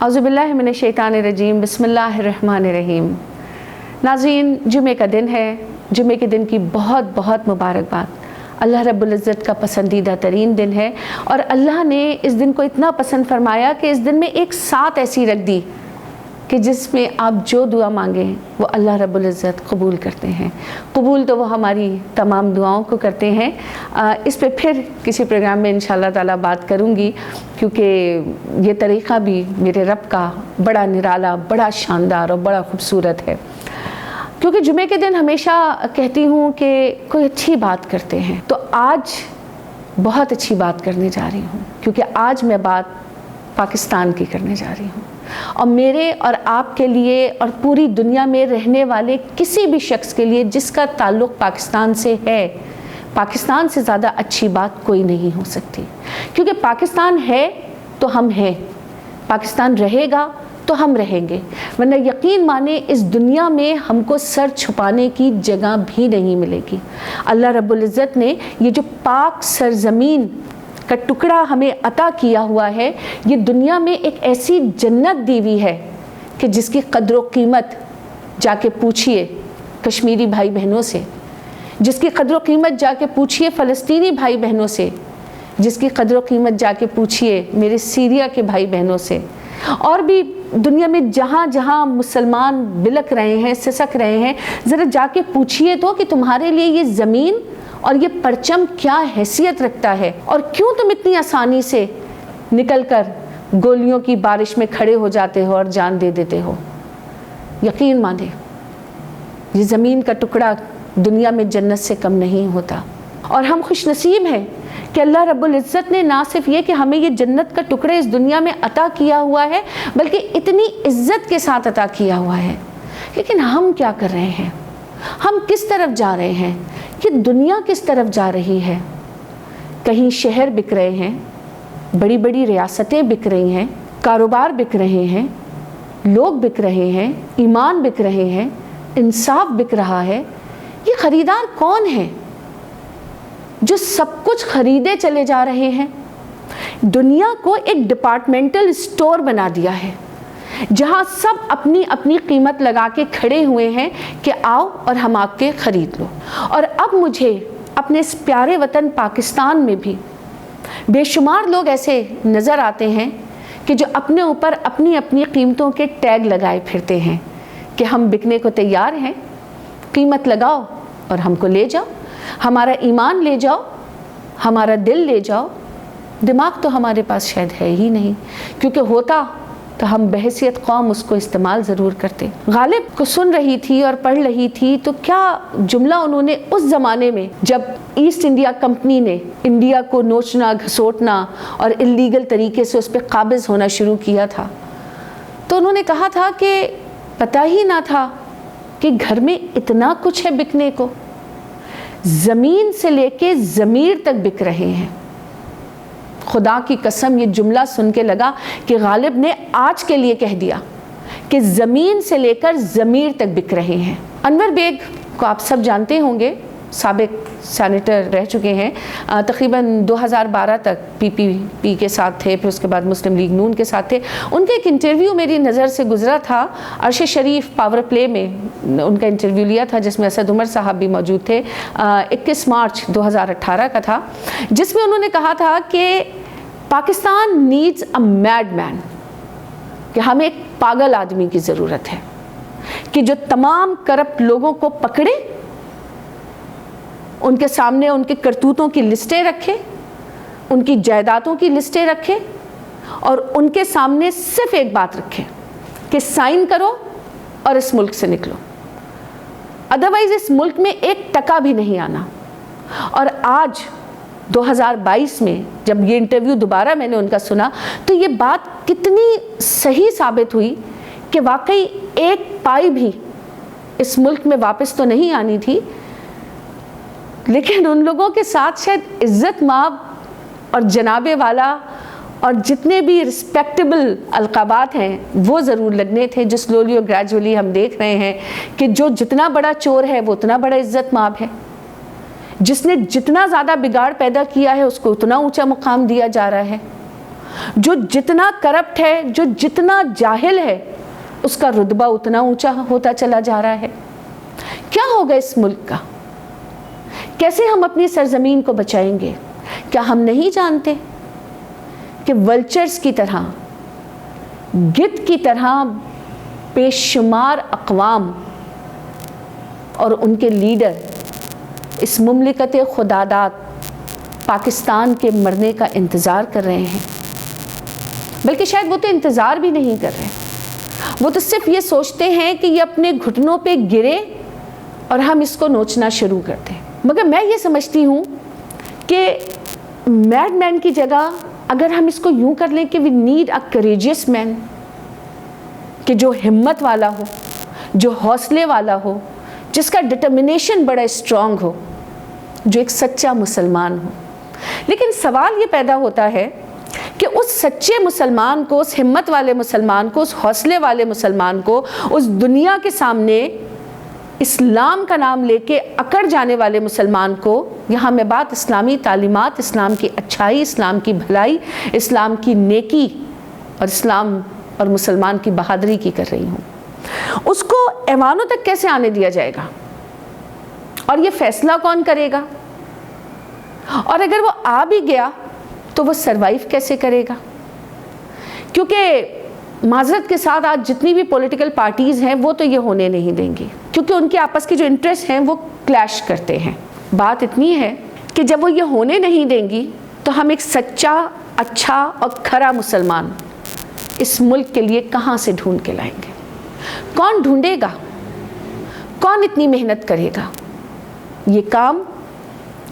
औज़ुबिल्लाहि मिनश्शैतानिर्रजीम, बिस्मिल्लाहिर्रहमानिर्रहीम। नाज़रीन, जुमे का दिन है। जुमे के दिन की बहुत बहुत मुबारकबाद। अल्लाह रब्बुल इज़्ज़त का पसंदीदा तरीन दिन है और अल्लाह ने इस दिन को इतना पसंद फरमाया कि इस दिन में एक साथ ऐसी रख दी कि जिसमें आप जो दुआ मांगें वो अल्लाह रब्बुल इज़्ज़त कबूल करते हैं। कबूल तो वो हमारी तमाम दुआओं को करते हैं। इस पे फिर किसी प्रोग्राम में इंशाअल्लाह ताला बात करूँगी, क्योंकि ये तरीक़ा भी मेरे रब का बड़ा निराला, बड़ा शानदार और बड़ा खूबसूरत है। क्योंकि जुमे के दिन हमेशा कहती हूँ कि कोई अच्छी बात करते हैं, तो आज बहुत अच्छी बात करने जा रही हूँ, क्योंकि आज मैं बात पाकिस्तान की करने जा रही हूँ। और मेरे और आपके लिए और पूरी दुनिया में रहने वाले किसी भी शख्स के लिए जिसका ताल्लुक़ पाकिस्तान से है, पाकिस्तान से ज़्यादा अच्छी बात कोई नहीं हो सकती। क्योंकि पाकिस्तान है तो हम हैं, पाकिस्तान रहेगा तो हम रहेंगे, वरना यकीन माने इस दुनिया में हमको सर छुपाने की जगह भी नहीं मिलेगी। अल्लाह रब्बुल इज़्ज़त ने ये जो पाक सरज़मीन का टुकड़ा हमें अता किया हुआ है, ये दुनिया में एक ऐसी जन्नत दी हुई है कि जिसकी कद्र व कीमत जाके पूछिए कश्मीरी भाई बहनों से, जिसकी कद्र व कीमत जाके पूछिए फ़लस्तीनी भाई बहनों से, जिसकी कद्र व कीमत जाके पूछिए मेरे सीरिया के भाई बहनों से, और भी दुनिया में जहाँ जहाँ मुसलमान बिलक रहे हैं, सिसक रहे हैं, ज़रा जाके पूछिए तो कि तुम्हारे लिए ये ज़मीन और ये परचम क्या हैसियत रखता है, और क्यों तुम इतनी आसानी से निकलकर गोलियों की बारिश में खड़े हो जाते हो और जान दे देते हो। यकीन माने ये ज़मीन का टुकड़ा दुनिया में जन्नत से कम नहीं होता। और हम खुशनसीब हैं कि अल्लाह रब्बुल इज़्ज़त ने ना सिर्फ ये कि हमें ये जन्नत का टुकड़ा इस दुनिया में अता किया हुआ है, बल्कि इतनी इज़्ज़त के साथ अता किया हुआ है। लेकिन हम क्या कर रहे हैं? हम किस तरफ जा रहे हैं? कि दुनिया किस तरफ जा रही है? कहीं शहर बिक रहे हैं, बड़ी बड़ी रियासतें बिक रही हैं, कारोबार बिक रहे हैं, लोग बिक रहे हैं, ईमान बिक रहे हैं, इंसाफ बिक रहा है। ये ख़रीदार कौन है जो सब कुछ खरीदे चले जा रहे हैं? दुनिया को एक डिपार्टमेंटल स्टोर बना दिया है, जहाँ सब अपनी अपनी कीमत लगा के खड़े हुए हैं कि आओ और हम आपके ख़रीद लो। और अब मुझे अपने इस प्यारे वतन पाकिस्तान में भी बेशुमार लोग ऐसे नज़र आते हैं कि जो अपने ऊपर अपनी अपनी कीमतों के टैग लगाए फिरते हैं कि हम बिकने को तैयार हैं, कीमत लगाओ और हमको ले जाओ, हमारा ईमान ले जाओ, हमारा दिल ले जाओ। दिमाग तो हमारे पास शायद है ही नहीं, क्योंकि होता तो हम बहसियत कौम उसको इस्तेमाल ज़रूर करते। गालिब को सुन रही थी और पढ़ रही थी, तो क्या जुमला उन्होंने उस ज़माने में जब ईस्ट इंडिया कंपनी ने इंडिया को नोचना, घसोटना और इल्लीगल तरीके से उस पर काबिज़ होना शुरू किया था, तो उन्होंने कहा था कि पता ही ना था कि घर में इतना कुछ है बिकने को। ज़मीन से लेके ज़मीर तक बिक रहे हैं। खुदा की कसम, ये जुमला सुन के लगा कि गालिब ने आज के लिए कह दिया कि ज़मीन से लेकर ज़मीर तक बिक रहे हैं। अनवर बेग को आप सब जानते होंगे, साबिक सेनेटर रह चुके हैं, तकरीबन 2012 तक पीपीपी के साथ थे, फिर उसके बाद मुस्लिम लीग नून के साथ थे। उनका एक इंटरव्यू मेरी नज़र से गुजरा था, अर्श शरीफ पावर प्ले में उनका इंटरव्यू लिया था, जिसमें असद उमर साहब भी मौजूद थे। 21 मार्च 2018 का था, जिसमें उन्होंने कहा था कि Pakistan needs a mad man, कि हमें एक पागल आदमी की ज़रूरत है कि जो तमाम करप्ट लोगों को पकड़े, उनके सामने उनके करतूतों की लिस्टें रखे, उनकी जायदादों की लिस्टें रखे, और उनके सामने सिर्फ एक बात रखे कि साइन करो और इस मुल्क से निकलो, अदरवाइज़ इस मुल्क में एक टका भी नहीं आना। और आज 2022 में जब ये इंटरव्यू दोबारा मैंने उनका सुना, तो ये बात कितनी सही साबित हुई कि वाकई एक पाई भी इस मुल्क में वापस तो नहीं आनी थी, लेकिन उन लोगों के साथ शायद इज़्ज़त माब और जनाबे वाला और जितने भी रिस्पेक्टेबल अलकाबात हैं वो ज़रूर लगने थे, जो स्लोली और ग्रेजुअली हम देख रहे हैं कि जो जितना बड़ा चोर है वो उतना बड़ा इज़्ज़त माब है, जिसने जितना ज़्यादा बिगाड़ पैदा किया है उसको उतना ऊंचा मुकाम दिया जा रहा है। جو جتنا کرپٹ ہے, جو جتنا جاہل ہے, اس کا رتبہ اتنا اونچا ہوتا چلا جا رہا ہے. کیا ہوگا اس ملک کا؟ کیسے ہم اپنی سرزمین کو بچائیں گے؟ کیا ہم نہیں جانتے کہ ولچرز کی طرح, گدھ کی طرح بے شمار اقوام اور ان کے لیڈر اس مملکت خداداد پاکستان کے مرنے کا انتظار کر رہے ہیں؟ بلکہ شاید وہ تو انتظار بھی نہیں کر رہے, وہ تو صرف یہ سوچتے ہیں کہ یہ اپنے گھٹنوں پہ گرے اور ہم اس کو نوچنا شروع کر دیں. مگر میں یہ سمجھتی ہوں کہ میڈ مین کی جگہ اگر ہم اس کو یوں کر لیں کہ وی نیڈ اے کریجیس مین, کہ جو ہمت والا ہو, جو حوصلے والا ہو, جس کا ڈٹرمنیشن بڑا اسٹرانگ ہو, جو ایک سچا مسلمان ہو. لیکن سوال یہ پیدا ہوتا ہے کہ اس سچے مسلمان کو, اس ہمت والے مسلمان کو, اس حوصلے والے مسلمان کو, اس دنیا کے سامنے اسلام کا نام لے کے اکڑ جانے والے مسلمان کو, یہاں میں بات اسلامی تعلیمات, اسلام کی اچھائی, اسلام کی بھلائی, اسلام کی نیکی اور اسلام اور مسلمان کی بہادری کی کر رہی ہوں, اس کو ایوانوں تک کیسے آنے دیا جائے گا؟ اور یہ فیصلہ کون کرے گا؟ اور اگر وہ آ بھی گیا تو وہ سروائیو کیسے کرے گا؟ کیونکہ معذرت کے ساتھ آج جتنی بھی پولیٹیکل پارٹیز ہیں وہ تو یہ ہونے نہیں دیں گی, کیونکہ ان کے آپس کے جو انٹرسٹ ہیں وہ کلیش کرتے ہیں. بات اتنی ہے کہ جب وہ یہ ہونے نہیں دیں گی تو ہم ایک سچا, اچھا اور کھرا مسلمان اس ملک کے لیے کہاں سے ڈھونڈ کے لائیں گے؟ کون ڈھونڈے گا؟ کون اتنی محنت کرے گا؟ یہ کام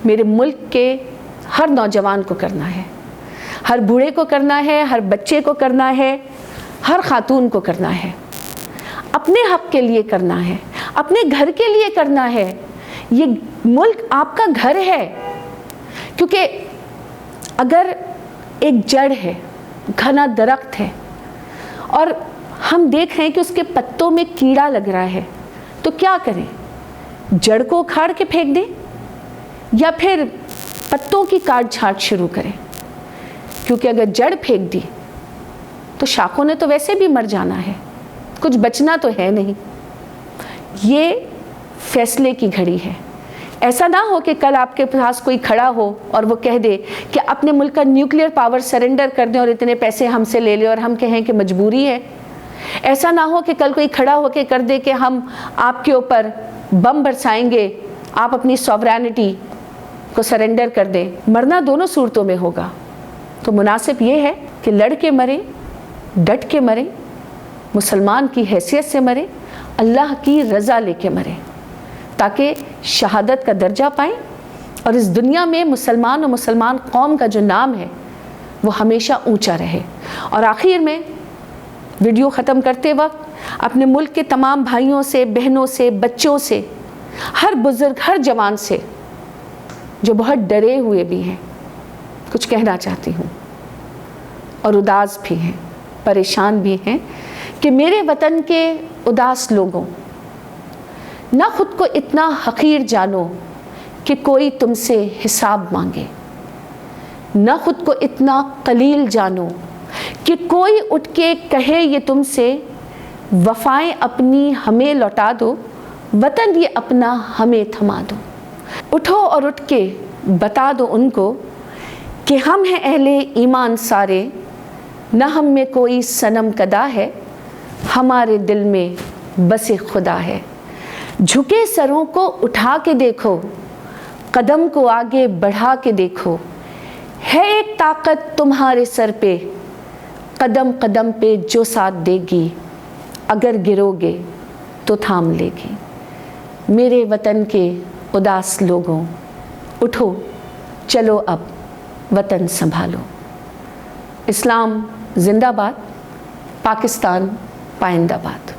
میرے ملک کے ہر نوجوان کو کرنا ہے, ہر بوڑھے کو کرنا ہے, ہر بچے کو کرنا ہے, ہر خاتون کو کرنا ہے. اپنے حق کے لیے کرنا ہے, اپنے گھر کے لیے کرنا ہے. یہ ملک آپ کا گھر ہے, کیونکہ اگر ایک جڑ ہے, گھنا درخت ہے, اور ہم دیکھ رہے ہیں کہ اس کے پتوں میں کیڑا لگ رہا ہے, تو کیا کریں؟ جڑ کو اکھاڑ کے پھینک دیں یا پھر پتوں کی کاٹ چھانٹ شروع کریں؟ کیونکہ اگر جڑ پھینک دی تو شاخوں نے تو ویسے بھی مر جانا ہے, کچھ بچنا تو ہے نہیں. یہ فیصلے کی گھڑی ہے. ایسا نہ ہو کہ کل آپ کے پاس کوئی کھڑا ہو اور وہ کہہ دے کہ اپنے ملک کا نیوکلیئر پاور سرنڈر کر دیں اور اتنے پیسے ہم سے لے لیں اور ہم کہیں کہ مجبوری ہے. ایسا نہ ہو کہ کل کوئی کھڑا ہو کے کر دے کہ ہم آپ کے اوپر بم برسائیں گے, آپ اپنی سوورینٹی کو سرنڈر کر دیں. مرنا دونوں صورتوں میں ہوگا, تو مناسب یہ ہے کہ لڑ کے مریں, ڈٹ کے مریں, مسلمان کی حیثیت سے مریں, اللہ کی رضا لے کے مریں, تاکہ شہادت کا درجہ پائیں اور اس دنیا میں مسلمان اور مسلمان قوم کا جو نام ہے وہ ہمیشہ اونچا رہے. اور آخر میں ویڈیو ختم کرتے وقت اپنے ملک کے تمام بھائیوں سے, بہنوں سے, بچوں سے, ہر بزرگ, ہر جوان سے جو بہت ڈرے ہوئے بھی ہیں, کچھ کہنا چاہتی ہوں, اور اداس بھی ہیں, پریشان بھی ہیں, کہ میرے وطن کے اداس لوگوں, نہ خود کو اتنا حقیر جانو کہ کوئی تم سے حساب مانگے, نہ خود کو اتنا قلیل جانو کہ کوئی اٹھ کے کہے یہ تم سے وفائیں اپنی ہمیں لوٹا دو, وطن یہ اپنا ہمیں تھما دو. اٹھو اور اٹھ کے بتا دو ان کو کہ ہم ہیں اہل ایمان سارے, نہ ہم میں کوئی صنم کدا ہے, ہمارے دل میں بس خدا ہے. جھکے سروں کو اٹھا کے دیکھو, قدم کو آگے بڑھا کے دیکھو, ہے ایک طاقت تمہارے سر پہ, قدم قدم پہ جو ساتھ دے گی, اگر گرو گے تو تھام لے گی. میرے وطن کے اداس لوگوں, اٹھو, چلو اب وطن سنبھالو. اسلام زندہ باد, پاکستان پائندہ باد.